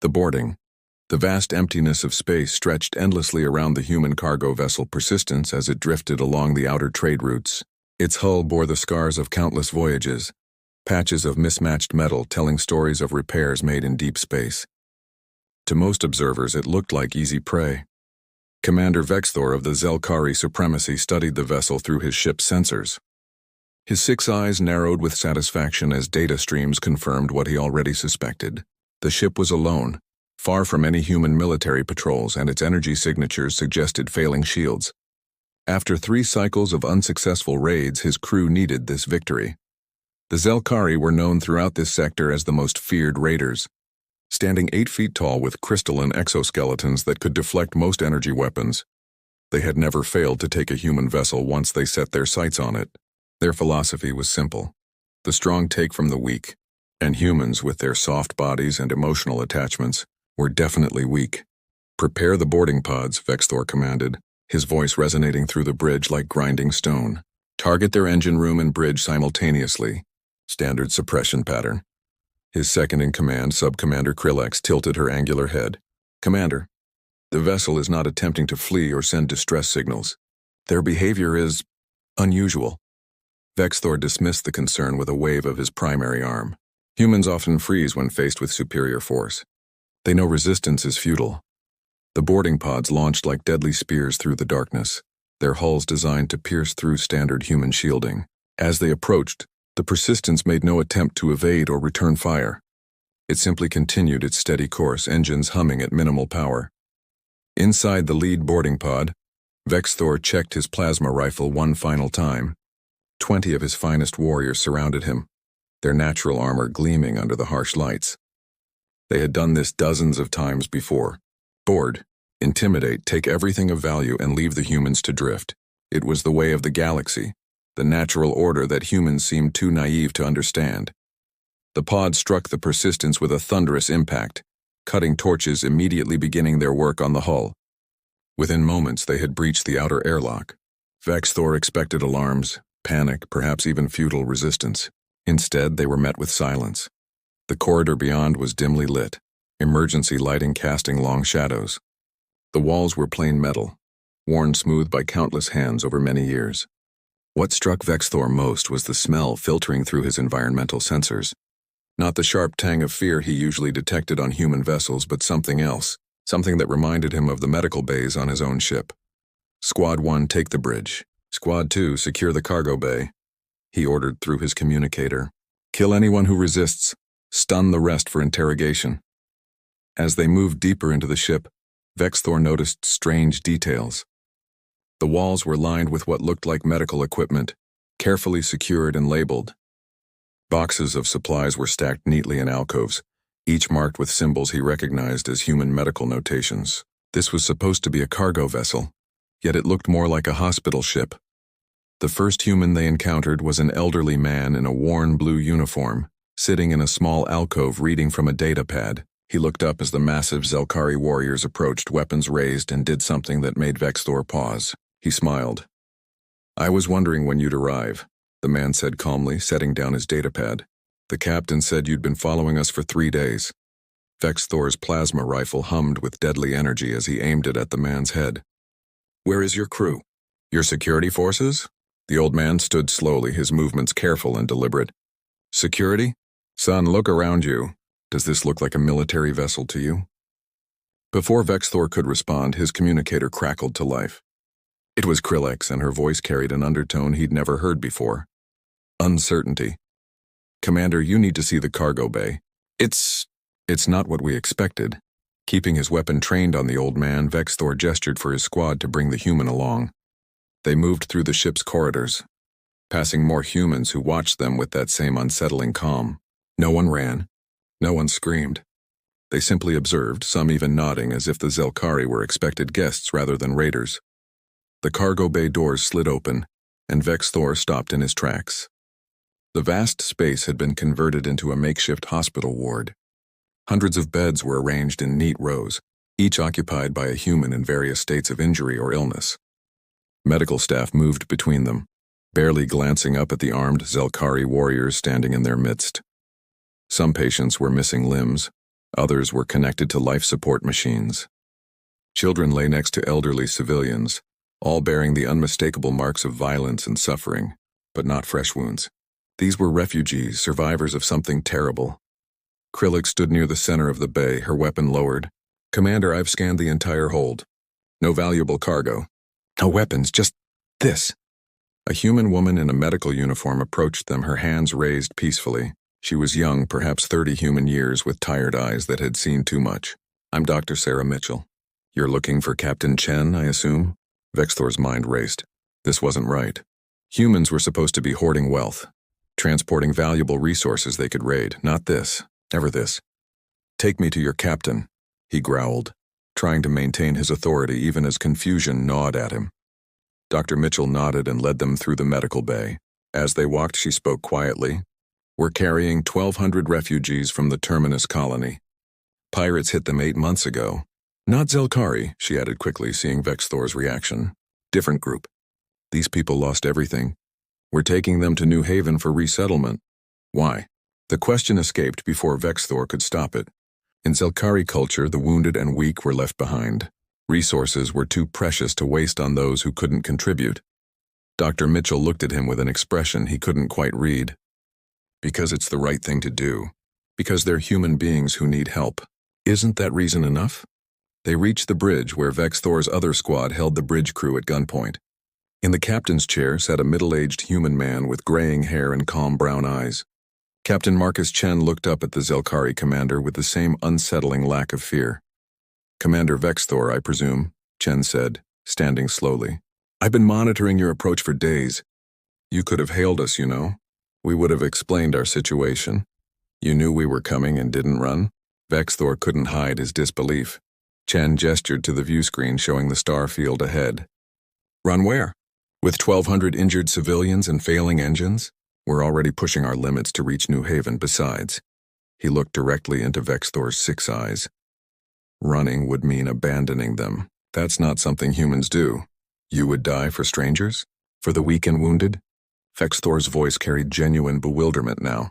The boarding. The vast emptiness of space stretched endlessly around the human cargo vessel Persistence as it drifted along the outer trade routes. Its hull bore the scars of countless voyages, patches of mismatched metal telling stories of repairs made in deep space. To most observers, it looked like easy prey. Commander Vexthor of the Zelkari Supremacy studied the vessel through his ship's sensors. His 6 eyes narrowed with satisfaction as data streams confirmed what he already suspected. The ship was alone, far from any human military patrols, and its energy signatures suggested failing shields. After 3 cycles of unsuccessful raids, his crew needed this victory. The Zelkari were known throughout this sector as the most feared raiders. Standing 8 feet tall with crystalline exoskeletons that could deflect most energy weapons, they had never failed to take a human vessel once they set their sights on it. Their philosophy was simple: the strong take from the weak, and humans, with their soft bodies and emotional attachments, were definitely weak. "Prepare the boarding pods," Vexthor commanded, his voice resonating through the bridge like grinding stone. "Target their engine room and bridge simultaneously." Standard suppression pattern. His second-in-command, Sub-Commander Krillex, tilted her angular head. "Commander, the vessel is not attempting to flee or send distress signals. Their behavior is unusual." Vexthor dismissed the concern with a wave of his primary arm. Humans often freeze when faced with superior force. They know resistance is futile. The boarding pods launched like deadly spears through the darkness, their hulls designed to pierce through standard human shielding. As they approached, the Persistence made no attempt to evade or return fire. It simply continued its steady course, engines humming at minimal power. Inside the lead boarding pod, Vexthor checked his plasma rifle one final time. 20 of his finest warriors surrounded him, their natural armor gleaming under the harsh lights. They had done this dozens of times before. Board, intimidate, take everything of value, and leave the humans to drift. It was the way of the galaxy, the natural order that humans seemed too naive to understand. The pod struck the Persistence with a thunderous impact, cutting torches immediately beginning their work on the hull. Within moments, they had breached the outer airlock. Vexthor expected alarms, panic, perhaps even futile resistance. Instead, they were met with silence. The corridor beyond was dimly lit, emergency lighting casting long shadows. The walls were plain metal, worn smooth by countless hands over many years. What struck Vexthor most was the smell filtering through his environmental sensors. Not the sharp tang of fear he usually detected on human vessels, but something else, something that reminded him of the medical bays on his own ship. "Squad 1, take the bridge. Squad 2, secure the cargo bay," he ordered through his communicator. "Kill anyone who resists. Stun the rest for interrogation." As they moved deeper into the ship, Vexthor noticed strange details. The walls were lined with what looked like medical equipment, carefully secured and labeled. Boxes of supplies were stacked neatly in alcoves, each marked with symbols he recognized as human medical notations. This was supposed to be a cargo vessel, yet it looked more like a hospital ship. The first human they encountered was an elderly man in a worn blue uniform, sitting in a small alcove reading from a data pad. He looked up as the massive Zelkari warriors approached, weapons raised, and did something that made Vexthor pause. He smiled. "I was wondering when you'd arrive," the man said calmly, setting down his datapad. "The captain said you'd been following us for 3 days." Vexthor's plasma rifle hummed with deadly energy as he aimed it at the man's head. "Where is your crew? Your security forces?" The old man stood slowly, his movements careful and deliberate. "Security? Son, look around you. Does this look like a military vessel to you?" Before Vexthor could respond, his communicator crackled to life. It was Krillex, and her voice carried an undertone he'd never heard before. Uncertainty. "Commander, you need to see the cargo bay. It's not what we expected." Keeping his weapon trained on the old man, Vexthor gestured for his squad to bring the human along. They moved through the ship's corridors, passing more humans who watched them with that same unsettling calm. No one ran. No one screamed. They simply observed, some even nodding as if the Zelkari were expected guests rather than raiders. The cargo bay doors slid open, and Vexthor stopped in his tracks. The vast space had been converted into a makeshift hospital ward. Hundreds of beds were arranged in neat rows, each occupied by a human in various states of injury or illness. Medical staff moved between them, barely glancing up at the armed Zelkari warriors standing in their midst. Some patients were missing limbs, Others were connected to life support machines. Children lay next to elderly civilians, all bearing the unmistakable marks of violence and suffering, but not fresh wounds. These were refugees, survivors of something terrible. Krillik stood near the center of the bay, her weapon lowered. "Commander, I've scanned the entire hold. No valuable cargo. No weapons, just this." A human woman in a medical uniform approached them, her hands raised peacefully. She was young, perhaps 30 human years, with tired eyes that had seen too much. "I'm Dr. Sarah Mitchell. You're looking for Captain Chen, I assume?" Vexthor's mind raced. This wasn't right. Humans were supposed to be hoarding wealth, transporting valuable resources they could raid, not this, never this. "Take me to your captain," he growled, trying to maintain his authority even as confusion gnawed at him. Dr. Mitchell nodded and led them through the medical bay. As they walked, she spoke quietly. "We're carrying 1,200 refugees from the Terminus colony. Pirates hit them 8 months ago. Not Zelkari," she added quickly, seeing Vexthor's reaction. "Different group. These people lost everything. We're taking them to New Haven for resettlement." "Why?" The question escaped before Vexthor could stop it. In Zelkari culture, the wounded and weak were left behind. Resources were too precious to waste on those who couldn't contribute. Dr. Mitchell looked at him with an expression he couldn't quite read. "Because it's the right thing to do. Because they're human beings who need help. Isn't that reason enough?" They reached the bridge where Vexthor's other squad held the bridge crew at gunpoint. In the captain's chair sat a middle-aged human man with graying hair and calm brown eyes. Captain Marcus Chen looked up at the Zelkari commander with the same unsettling lack of fear. "Commander Vexthor, I presume," Chen said, standing slowly. "I've been monitoring your approach for days. You could have hailed us, you know. We would have explained our situation. You knew we were coming and didn't run?" Vexthor couldn't hide his disbelief. Chen gestured to the view screen showing the star field ahead. "Run where? With 1,200 injured civilians and failing engines? We're already pushing our limits to reach New Haven. Besides," he looked directly into Vexthor's 6 eyes. "Running would mean abandoning them. That's not something humans do. You would die for strangers? For the weak and wounded?" Vexthor's voice carried genuine bewilderment now.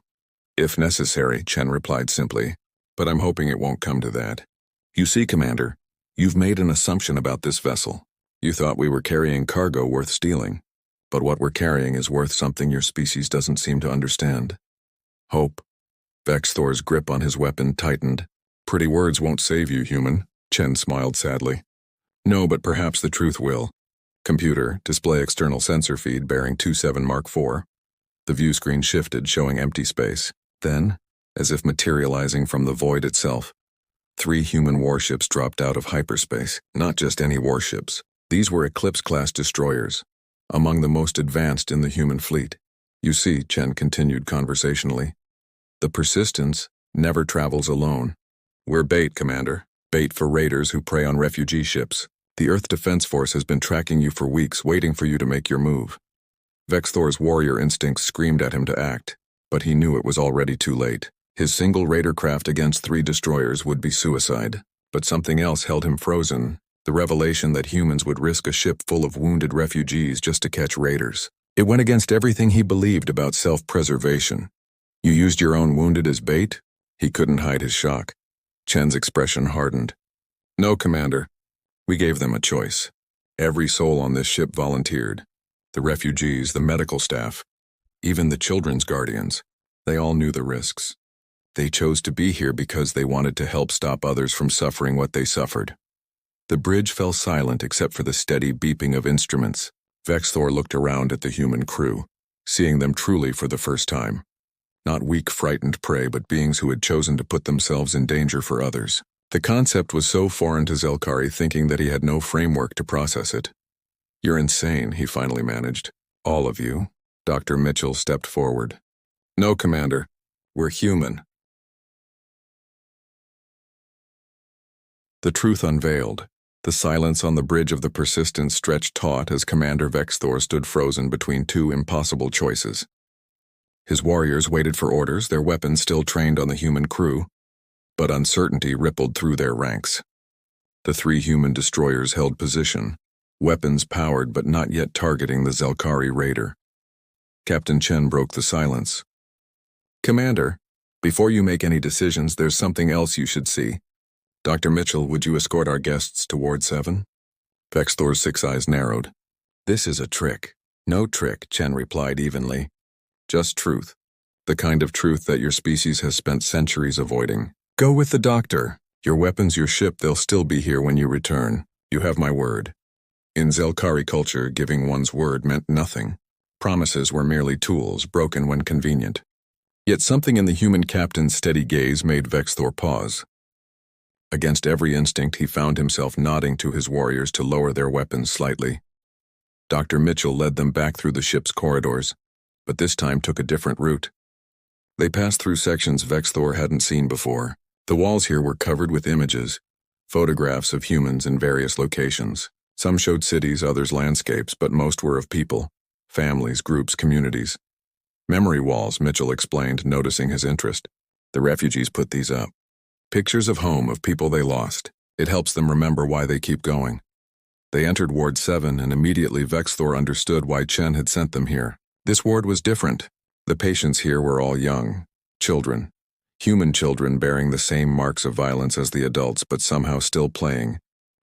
"If necessary," Chen replied simply, "but I'm hoping it won't come to that. You see, Commander, you've made an assumption about this vessel. You thought we were carrying cargo worth stealing. But what we're carrying is worth something your species doesn't seem to understand. Hope." Vexthor's grip on his weapon tightened. "Pretty words won't save you, human," Chen smiled sadly. "No, but perhaps the truth will. Computer, display external sensor feed bearing 27 Mark IV. The view screen shifted, showing empty space. Then, as if materializing from the void itself, 3 human warships dropped out of hyperspace. Not just any warships. These were Eclipse-class destroyers, among the most advanced in the human fleet. "You see," Chen continued conversationally, "the Persistence never travels alone. We're bait, Commander. Bait for raiders who prey on refugee ships. The Earth Defense Force has been tracking you for weeks, waiting for you to make your move." Vexthor's warrior instincts screamed at him to act, but he knew it was already too late. His single raider craft against 3 destroyers would be suicide. But something else held him frozen, the revelation that humans would risk a ship full of wounded refugees just to catch raiders. It went against everything he believed about self-preservation. "You used your own wounded as bait?" He couldn't hide his shock. Chen's expression hardened. "No, Commander. We gave them a choice. Every soul on this ship volunteered. The refugees, the medical staff, even the children's guardians. They all knew the risks. They chose to be here because they wanted to help stop others from suffering what they suffered." The bridge fell silent except for the steady beeping of instruments. Vexthor looked around at the human crew, seeing them truly for the first time. Not weak, frightened prey, but beings who had chosen to put themselves in danger for others. The concept was so foreign to Zelkari, thinking that he had no framework to process it. "You're insane," he finally managed. "All of you." Dr. Mitchell stepped forward. "No, Commander. We're human." The truth unveiled. The silence on the bridge of the Persistence stretched taut as Commander Vexthor stood frozen between 2 impossible choices. His warriors waited for orders, their weapons still trained on the human crew, but uncertainty rippled through their ranks. The 3 human destroyers held position, weapons powered but not yet targeting the Zelkari raider. Captain Chen broke the silence. "Commander, Before you make any decisions, there's something else you should see. Dr. Mitchell, would you escort our guests to Ward 7? Vexthor's 6 eyes narrowed. This is a trick. No trick, Chen replied evenly. Just truth. The kind of truth that your species has spent centuries avoiding. Go with the doctor. Your weapons, your ship, they'll still be here when you return. You have my word. In Zelkari culture, giving one's word meant nothing. Promises were merely tools, broken when convenient. Yet something in the human captain's steady gaze made Vexthor pause. Against every instinct, he found himself nodding to his warriors to lower their weapons slightly. Dr. Mitchell led them back through the ship's corridors, but this time took a different route. They passed through sections Vexthor hadn't seen before. The walls here were covered with images, photographs of humans in various locations. Some showed cities, others landscapes, but most were of people, families, groups, communities. Memory walls, Mitchell explained, noticing his interest. The refugees put these up. Pictures of home, of people they lost. It helps them remember why they keep going. They entered Ward 7, and immediately Vexthor understood why Chen had sent them here. This ward was different. The patients here were all young, children. Human children bearing the same marks of violence as the adults, but somehow still playing,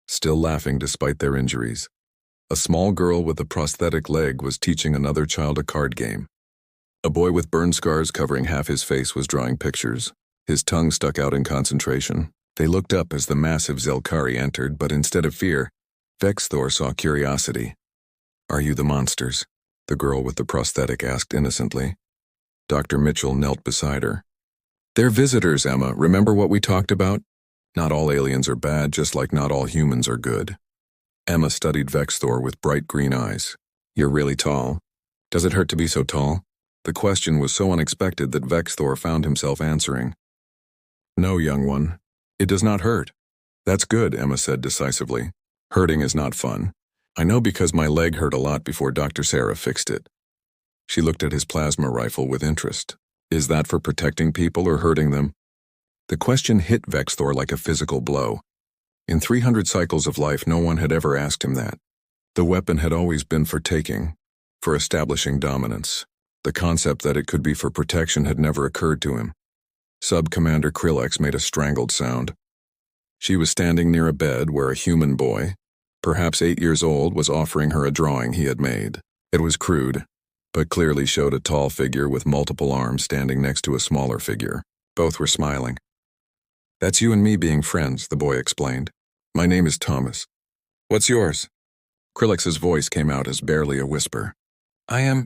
still laughing despite their injuries. A small girl with a prosthetic leg was teaching another child a card game. A boy with burn scars covering half his face was drawing pictures. His tongue stuck out in concentration. They looked up as the massive Zelkari entered, but instead of fear, Vexthor saw curiosity. Are you the monsters? The girl with the prosthetic asked innocently. Dr. Mitchell knelt beside her. They're visitors, Emma. Remember what we talked about? Not all aliens are bad, just like not all humans are good. Emma studied Vexthor with bright green eyes. You're really tall. Does it hurt to be so tall? The question was so unexpected that Vexthor found himself answering. No, young one. It does not hurt. That's good, Emma said decisively. Hurting is not fun. I know because my leg hurt a lot before Dr. Sarah fixed it. She looked at his plasma rifle with interest. Is that for protecting people or hurting them? The question hit Vexthor like a physical blow. In 300 cycles of life, no one had ever asked him that. The weapon had always been for taking, for establishing dominance. The concept that it could be for protection had never occurred to him. Sub-Commander Krillex made a strangled sound. She was standing near a bed where a human boy, perhaps 8 years old, was offering her a drawing he had made. It was crude, but clearly showed a tall figure with multiple arms standing next to a smaller figure. Both were smiling. That's you and me being friends, the boy explained. My name is Thomas. What's yours? Krillex's voice came out as barely a whisper. I am...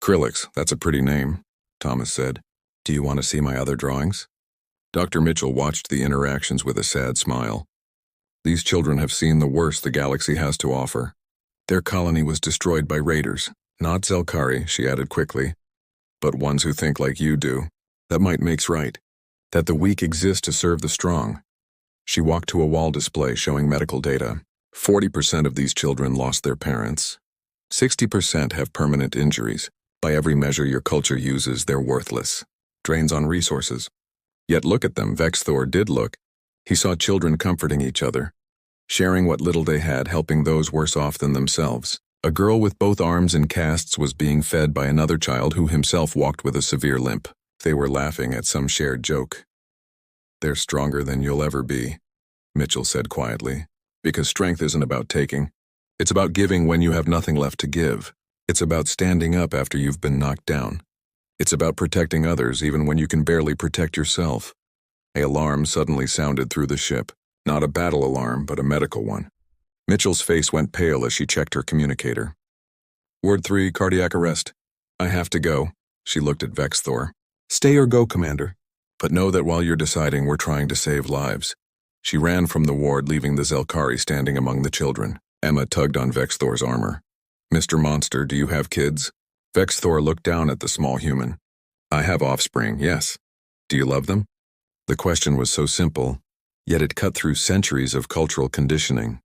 Krillex, that's a pretty name, Thomas said. Do you want to see my other drawings? Dr. Mitchell watched the interactions with a sad smile. These children have seen the worst the galaxy has to offer. Their colony was destroyed by raiders. Not Zelkari, she added quickly, but ones who think like you do. That might makes right. That the weak exist to serve the strong. She walked to a wall display showing medical data. 40% of these children lost their parents. 60% have permanent injuries. By every measure your culture uses, they're worthless. Drains on resources. Yet look at them, Vexthor did look. He saw children comforting each other, sharing what little they had, helping those worse off than themselves. A girl with both arms in casts was being fed by another child who himself walked with a severe limp. They were laughing at some shared joke. They're stronger than you'll ever be, Mitchell said quietly, because strength isn't about taking. It's about giving when you have nothing left to give. It's about standing up after you've been knocked down. It's about protecting others even when you can barely protect yourself. An alarm suddenly sounded through the ship. Not a battle alarm, but a medical one. Mitchell's face went pale as she checked her communicator. Ward 3, cardiac arrest. I have to go. She looked at Vexthor. Stay or go, Commander. But know that while you're deciding, we're trying to save lives. She ran from the ward, leaving the Zelkari standing among the children. Emma tugged on Vexthor's armor. Mr. Monster, do you have kids? Vexthor looked down at the small human. I have offspring, yes. Do you love them? The question was so simple, yet it cut through centuries of cultural conditioning.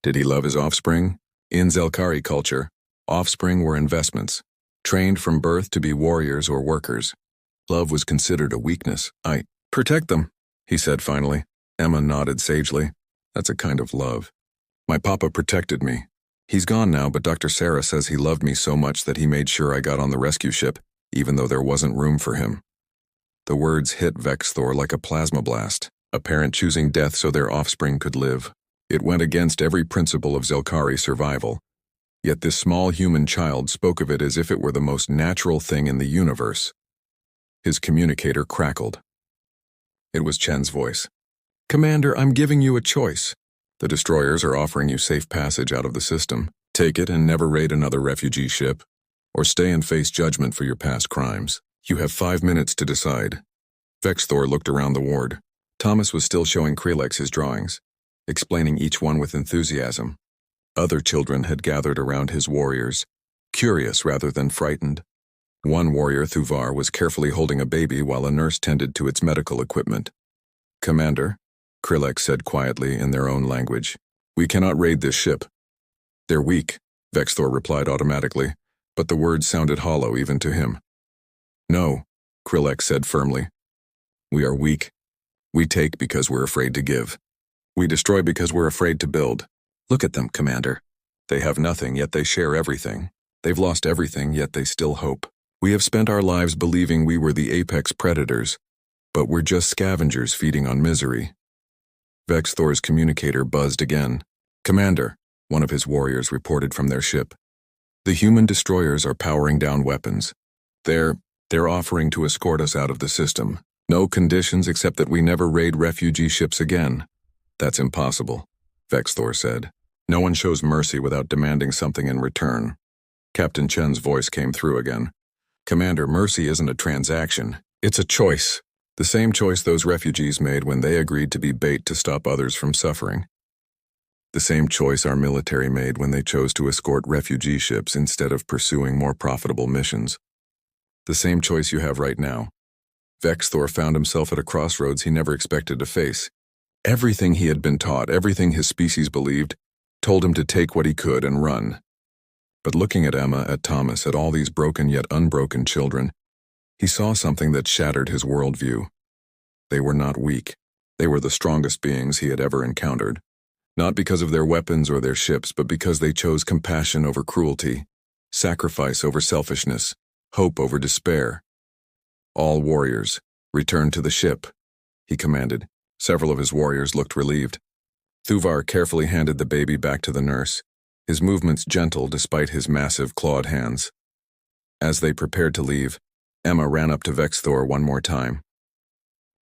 Did he love his offspring? In Zelkari culture, offspring were investments, trained from birth to be warriors or workers. Love was considered a weakness. I protect them, he said finally. Emma nodded sagely. That's a kind of love. My papa protected me. He's gone now, but Dr. Sarah says he loved me so much that he made sure I got on the rescue ship, even though there wasn't room for him. The words hit Vexthor like a plasma blast, a parent choosing death so their offspring could live. It went against every principle of Zelkari survival. Yet this small human child spoke of it as if it were the most natural thing in the universe. His communicator crackled. It was Chen's voice. "Commander, I'm giving you a choice. The destroyers are offering you safe passage out of the system. Take it and never raid another refugee ship, or stay and face judgment for your past crimes. You have 5 minutes to decide." Vexthor looked around the ward. Thomas was still showing Krelex his drawings, explaining each one with enthusiasm. Other children had gathered around his warriors, curious rather than frightened. One warrior, Thuvar, was carefully holding a baby while a nurse tended to its medical equipment. "Commander," Krelex said quietly in their own language, "we cannot raid this ship." "They're weak," Vexthor replied automatically, but the words sounded hollow even to him. "No," Krelex said firmly. "We are weak. We take because we're afraid to give. We destroy because we're afraid to build. Look at them, Commander. They have nothing, yet they share everything. They've lost everything, yet they still hope. We have spent our lives believing we were the apex predators, but we're just scavengers feeding on misery." Vexthor's communicator buzzed again. "Commander," one of his warriors reported from their ship. "The human destroyers are powering down weapons. They're offering to escort us out of the system. No conditions except that we never raid refugee ships again." "That's impossible," Vexthor said. "No one shows mercy without demanding something in return." Captain Chen's voice came through again. "Commander, mercy isn't a transaction. It's a choice. The same choice those refugees made when they agreed to be bait to stop others from suffering. The same choice our military made when they chose to escort refugee ships instead of pursuing more profitable missions. The same choice you have right now." Vexthor found himself at a crossroads he never expected to face. Everything he had been taught, everything his species believed, told him to take what he could and run. But looking at Emma, at Thomas, at all these broken yet unbroken children, he saw something that shattered his worldview. They were not weak. They were the strongest beings he had ever encountered. Not because of their weapons or their ships, but because they chose compassion over cruelty, sacrifice over selfishness, hope over despair. "All warriors, return to the ship," he commanded. Several of his warriors looked relieved. Thuvar carefully handed the baby back to the nurse, his movements gentle despite his massive clawed hands. As they prepared to leave, Emma ran up to Vexthor one more time.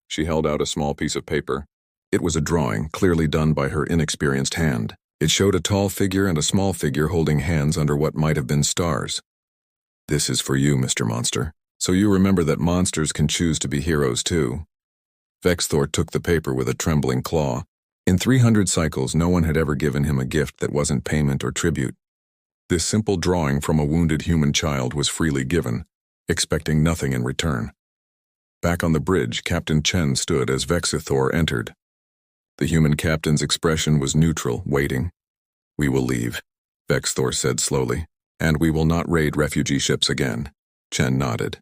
She held out a small piece of paper. It was a drawing, clearly done by her inexperienced hand. It showed a tall figure and a small figure holding hands under what might have been stars. "This is for you, Mr. Monster. So you remember that monsters can choose to be heroes too." Vexthor took the paper with a trembling claw. In 300 cycles, no one had ever given him a gift that wasn't payment or tribute. This simple drawing from a wounded human child was freely given, expecting nothing in return. Back on the bridge, Captain Chen stood as Vexthor entered. The human captain's expression was neutral, waiting. "We will leave," Vexthor said slowly, "and we will not raid refugee ships again." Chen nodded.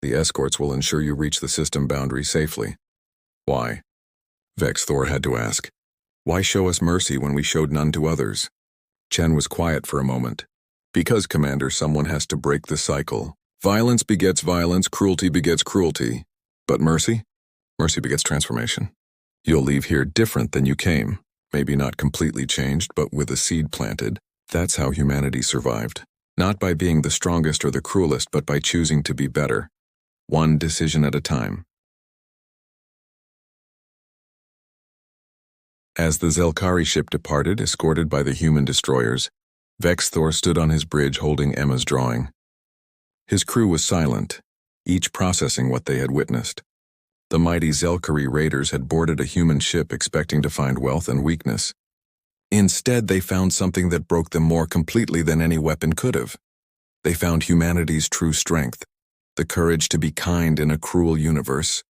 "The escorts will ensure you reach the system boundary safely." "Why?" Vexthor had to ask. "Why show us mercy when we showed none to others?" Chen was quiet for a moment. "Because, Commander, someone has to break the cycle. Violence begets violence, cruelty begets cruelty. But mercy? Mercy begets transformation. You'll leave here different than you came. Maybe not completely changed, but with a seed planted. That's how humanity survived. Not by being the strongest or the cruelest, but by choosing to be better. One decision at a time." As the Zelkari ship departed, escorted by the human destroyers, Vexthor stood on his bridge holding Emma's drawing. His crew was silent, each processing what they had witnessed. The mighty Zelkari raiders had boarded a human ship expecting to find wealth and weakness. Instead, they found something that broke them more completely than any weapon could have. They found humanity's true strength, the courage to be kind in a cruel universe,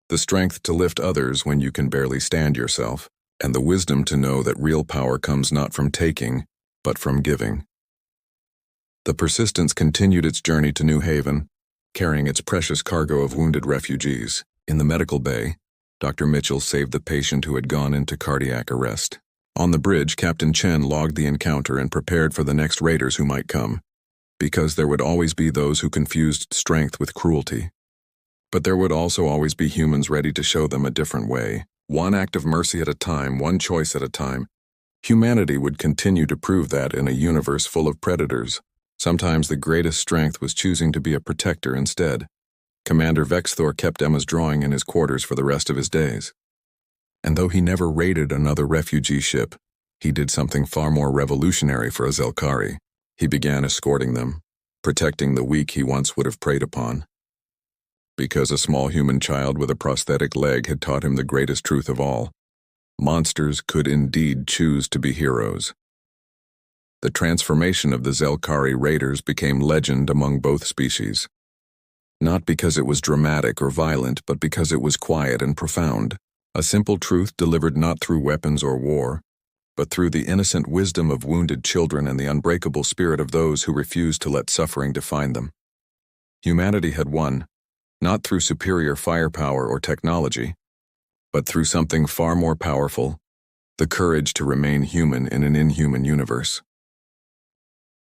the strength to lift others when you can barely stand yourself, and the wisdom to know that real power comes not from taking, but from giving. The Persistence continued its journey to New Haven, carrying its precious cargo of wounded refugees. In the medical bay, Dr. Mitchell saved the patient who had gone into cardiac arrest. On the bridge, Captain Chen logged the encounter and prepared for the next raiders who might come, because there would always be those who confused strength with cruelty. But there would also always be humans ready to show them a different way. One act of mercy at a time, one choice at a time. Humanity would continue to prove that in a universe full of predators. Sometimes the greatest strength was choosing to be a protector instead. Commander Vexthor kept Emma's drawing in his quarters for the rest of his days. And though he never raided another refugee ship, he did something far more revolutionary for a Zelkari. He began escorting them, protecting the weak he once would have preyed upon. Because a small human child with a prosthetic leg had taught him the greatest truth of all. Monsters could indeed choose to be heroes. The transformation of the Zelkari raiders became legend among both species. Not because it was dramatic or violent, but because it was quiet and profound. A simple truth delivered not through weapons or war, but through the innocent wisdom of wounded children and the unbreakable spirit of those who refused to let suffering define them. Humanity had won, not through superior firepower or technology, but through something far more powerful, the courage to remain human in an inhuman universe.